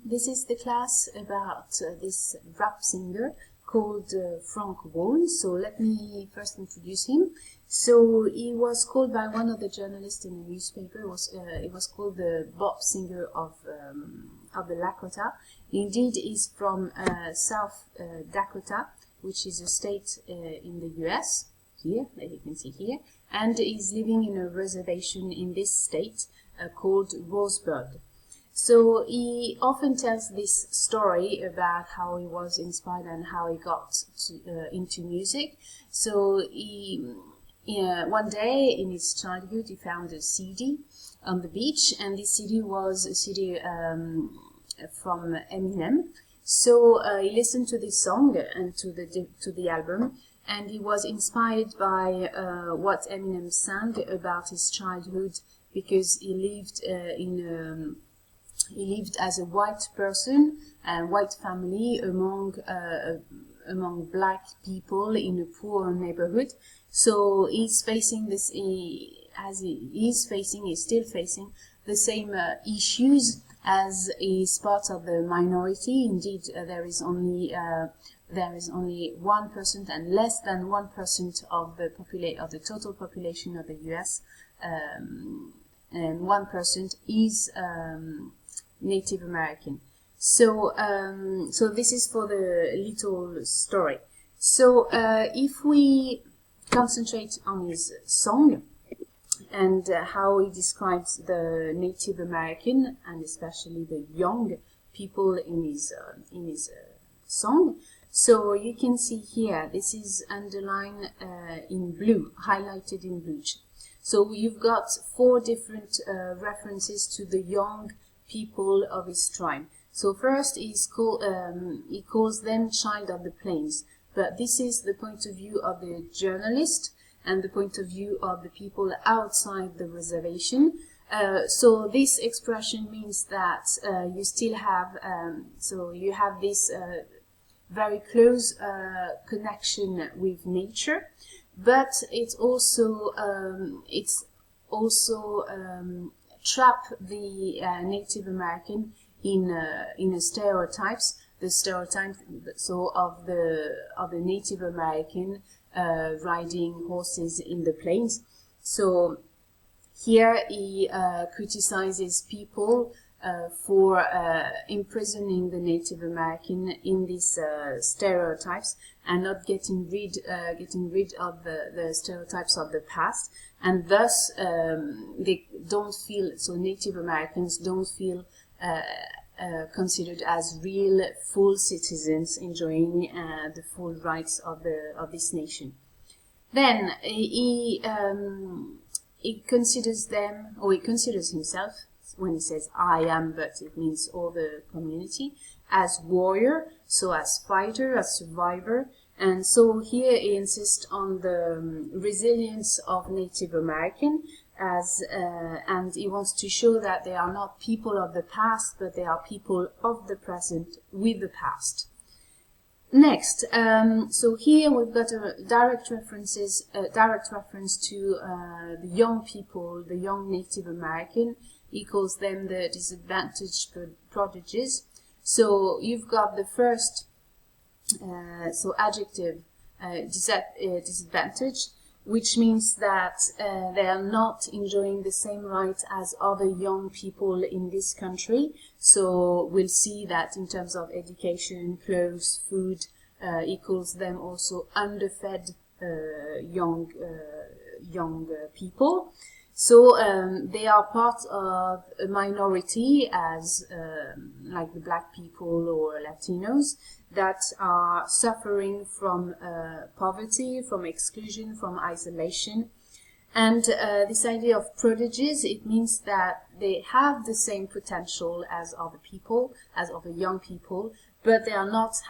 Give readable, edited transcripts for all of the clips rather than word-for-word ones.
This is the class about this rap singer called Frank Walz. So let me first introduce him. So he was called by one of the journalists in the newspaper. It was called the Bob singer of the Lakota. Indeed, he's from South Dakota, which is a state in the U.S. Here, that you can see here, and he's living in a reservation in this state called Roseburg. So he often tells this story about how he was inspired and how he got into music. So one day in his childhood he found a CD on the beach, and this CD was a CD from Eminem. So he listened to this song and to the album, and he was inspired by what Eminem sang about his childhood, because he lived as a white person and white family among black people in a poor neighborhood. So he's facing this, he's still facing the same issues as is part of the minority. Indeed, there is only 1% and less than 1% of the total population of the U.S. And 1% is Native American. So this is for the little story. So if we concentrate on his song and how he describes the Native American and especially the young people in his song. So you can see here, this is underlined in blue, highlighted in blue. So you've got 4 different references to the young people of his tribe. So first he calls them child of the plains, but this is the point of view of the journalist and the point of view of the people outside the reservation. So this expression means that you still have, so you have this very close connection with nature, but it's also trap the Native American in a stereotypes, the stereotype of the Native American riding horses in the plains. So here he criticizes people for imprisoning the Native American in these stereotypes and not getting rid of the stereotypes of the past, and thus they don't feel, so Native Americans don't feel considered as real full citizens enjoying the full rights of this nation. Then he considers them, or he considers himself, when he says I am, but it means all the community, as warrior, so as fighter, as survivor. And so here he insists on the resilience of Native American and he wants to show that they are not people of the past, but they are people of the present with the past. Next, so here we've got a direct reference to the young people, the young Native American. He calls them the disadvantaged prodigies. So you've got the first adjective, disadvantaged, which means that they are not enjoying the same rights as other young people in this country. So we'll see that in terms of education, clothes, food, he calls them also underfed young people. So they are part of a minority, as like the black people or Latinos, that are suffering from poverty, from exclusion, from isolation. And this idea of prodigies, it means that they have the same potential as other people, as other young people, but they are not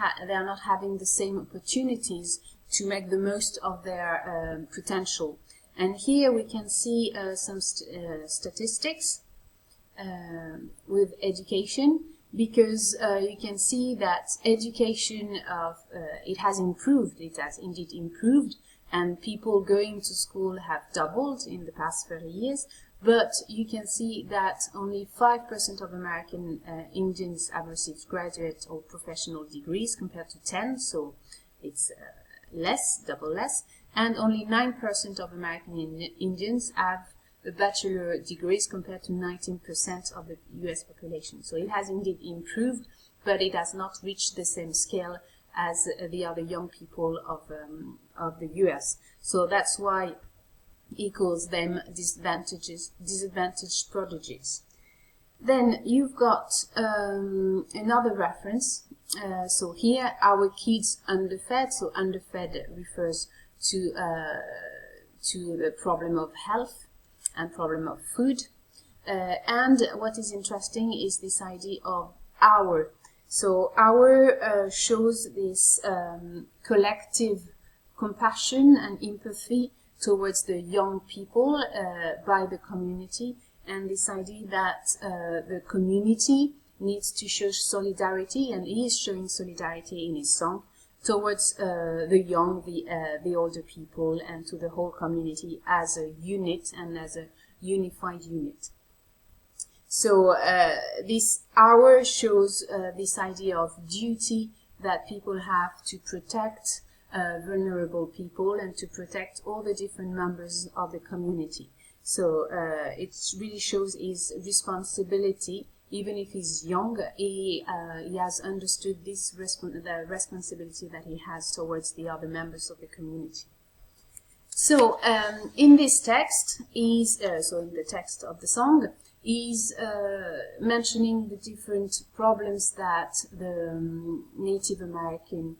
having the same opportunities to make the most of their potential. And here we can see some statistics with education, because you can see that education it has indeed improved, and people going to school have doubled in the past 30 years, But you can see that only 5% of American Indians have received graduate or professional degrees compared to 10, so it's less, double less, and only 9% of American Indians have a bachelor degrees compared to 19% of the US population. So it has indeed improved, but it has not reached the same scale as the other young people of the US. So that's why he calls them disadvantaged prodigies. Then you've got another reference. So here, our kids underfed. So underfed refers to the problem of health and problem of food. And what is interesting is this idea of our. So our shows this collective compassion and empathy towards the young people by the community, and this idea that the community needs to show solidarity, and he is showing solidarity in his song towards the young, the older people, and to the whole community as a unit and as a unified unit. So this hour shows this idea of duty that people have to protect vulnerable people and to protect all the different members of the community. So it really shows his responsibility. Even if he's young, he has understood this the responsibility that he has towards the other members of the community. So in this text, so in the text of the song, he's mentioning the different problems that the Native Americans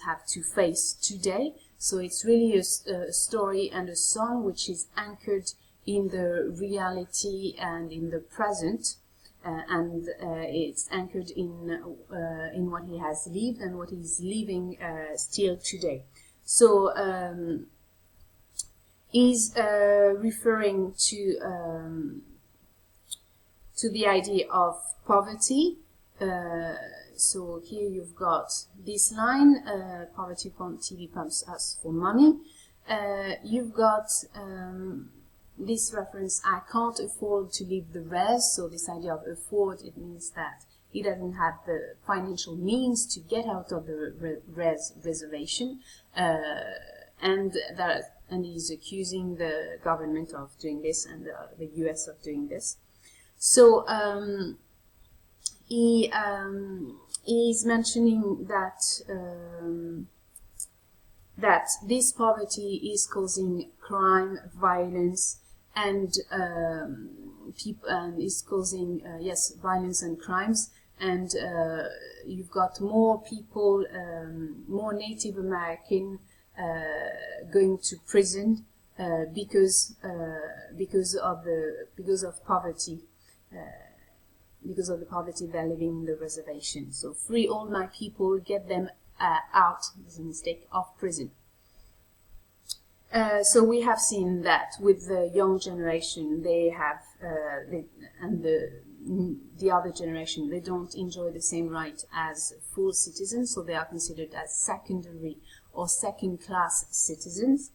have to face today. So it's really a story and a song which is anchored in the reality and in the present, and it's anchored in what he has lived and what he's living still today. So he's referring to the idea of poverty. So here you've got this line, poverty TV pumps us for money. You've got this reference, I can't afford to leave the res. So this idea of afford, it means that he doesn't have the financial means to get out of the reservation, and he's accusing the government of doing this and the US of doing this. So he is mentioning that that this poverty is causing crime, violence, and is causing violence and crimes. And you've got more people, more Native American going to prison because of poverty. Because of the poverty they're living in the reservation. So free all my people, get them out, there's a mistake, of prison. So we have seen that with the young generation, they have, and the other generation, they don't enjoy the same right as full citizens, so they are considered as secondary or second-class citizens.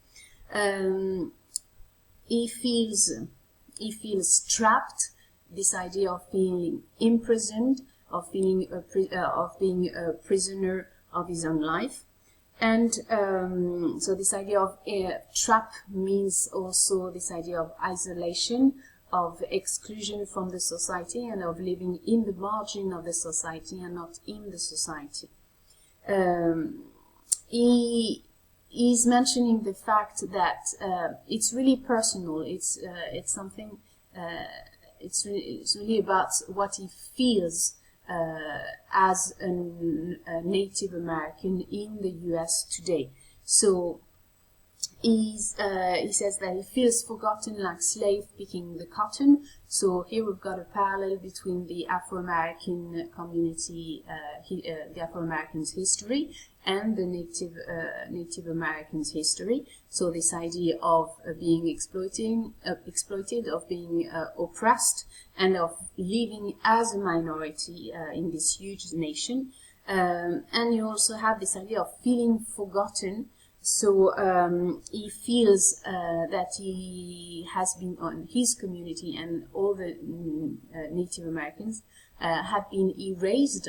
He feels trapped. This idea of being imprisoned, of being a prisoner of his own life, and so this idea of trap means also this idea of isolation, of exclusion from the society, and of living in the margin of the society and not in the society. He is mentioning the fact that it's really personal. It's something. It's really about what he feels as a Native American in the US today. So he says that he feels forgotten like slave picking the cotton. So here we've got a parallel between the Afro-American community, the Afro-Americans' history, and the Native Americans' history. So this idea of being exploited, of being oppressed, and of living as a minority in this huge nation. And you also have this idea of feeling forgotten. So he feels that he has been on his community, and all the Native Americans have been erased.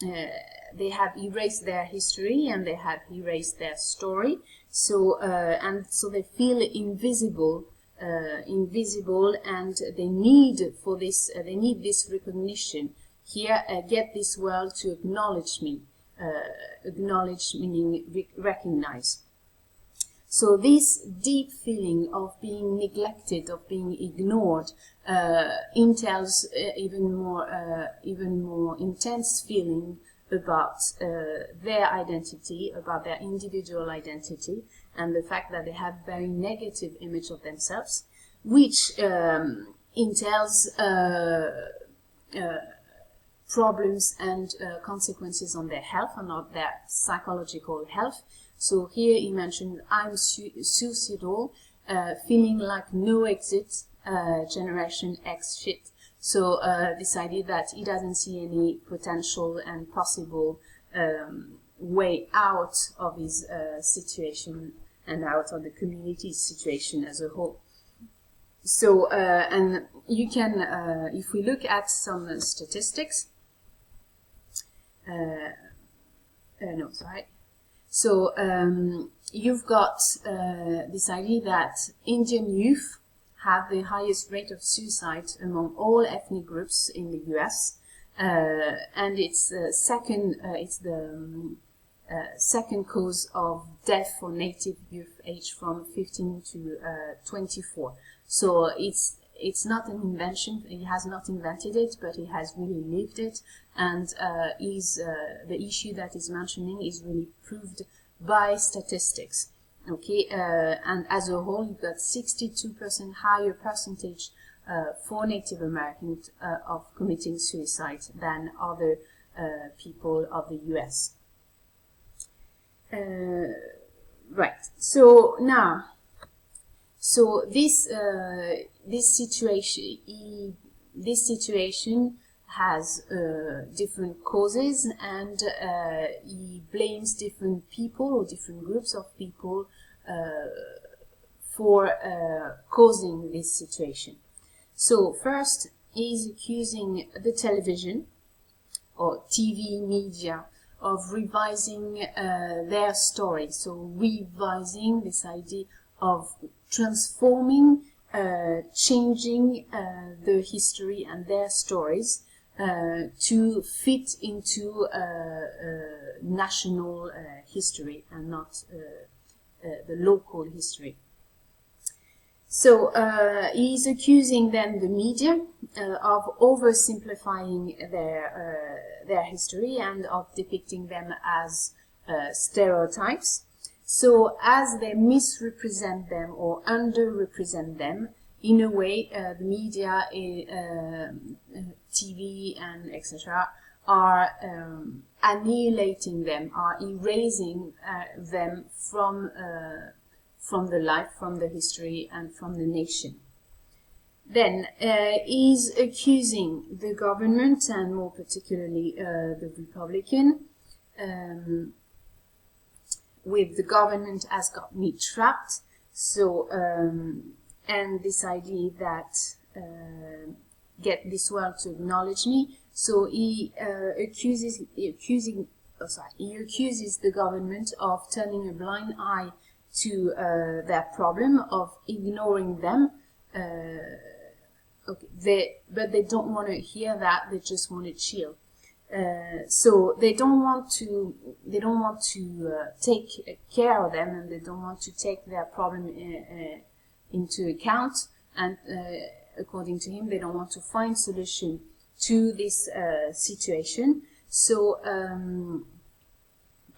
They have erased their history, and they have erased their story. So and so they feel invisible, and they need for this. They need this recognition. Here, get this world to acknowledge me. Acknowledge meaning recognize. So this deep feeling of being neglected, of being ignored, entails even more intense feeling about their identity, about their individual identity, and the fact that they have very negative image of themselves, which entails problems and consequences on their health and on their psychological health. So here he mentioned, I'm suicidal, feeling like no exit, Generation X shit. So this idea that he doesn't see any potential and possible way out of his situation and out of the community's situation as a whole. So, and you can, if we look at some statistics, So you've got this idea that Indian youth have the highest rate of suicide among all ethnic groups in the US, and it's second cause of death for native youth aged from 15 to 24. So it's not an invention. He has not invented it, but he has really lived it. And the issue that he's mentioning is really proved by statistics. Okay, and as a whole, you've got 62% higher percentage for Native Americans of committing suicide than other people of the U.S. Right. So now. So this situation has different causes, and he blames different people or different groups of people for causing this situation. So first, he's accusing the television or TV media of revising their story. So revising this idea of transforming, changing the history and their stories to fit into national history and not the local history. So he's accusing then the media of oversimplifying their history and of depicting them as stereotypes. So as they misrepresent them or underrepresent them, in a way, the media, TV and etc. are annihilating them, are erasing them from the life, from the history, and from the nation. Then he's accusing the government, and more particularly the Republican, with the government has got me trapped. So, and this idea that get this world to acknowledge me. So he accuses the government of turning a blind eye to their problem, of ignoring them. But they don't want to hear that. They just want to chill. So they don't want to take care of them, and they don't want to take their problem into account. And according to him, they don't want to find solution to this situation. So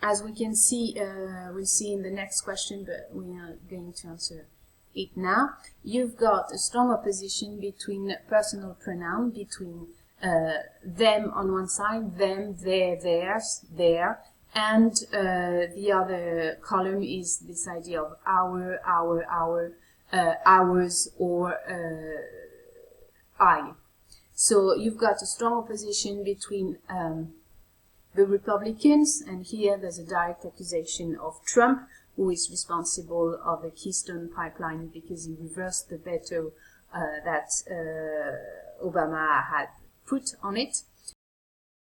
as we can see, we'll see in the next question, but we are going to answer it now. You've got a strong opposition between personal pronoun, between them on one side, them, theirs, their, and the other column is this idea of our, ours, or I. So you've got a strong opposition between the Republicans, and here there's a direct accusation of Trump, who is responsible of the Keystone Pipeline because he reversed the veto that Obama had put on it.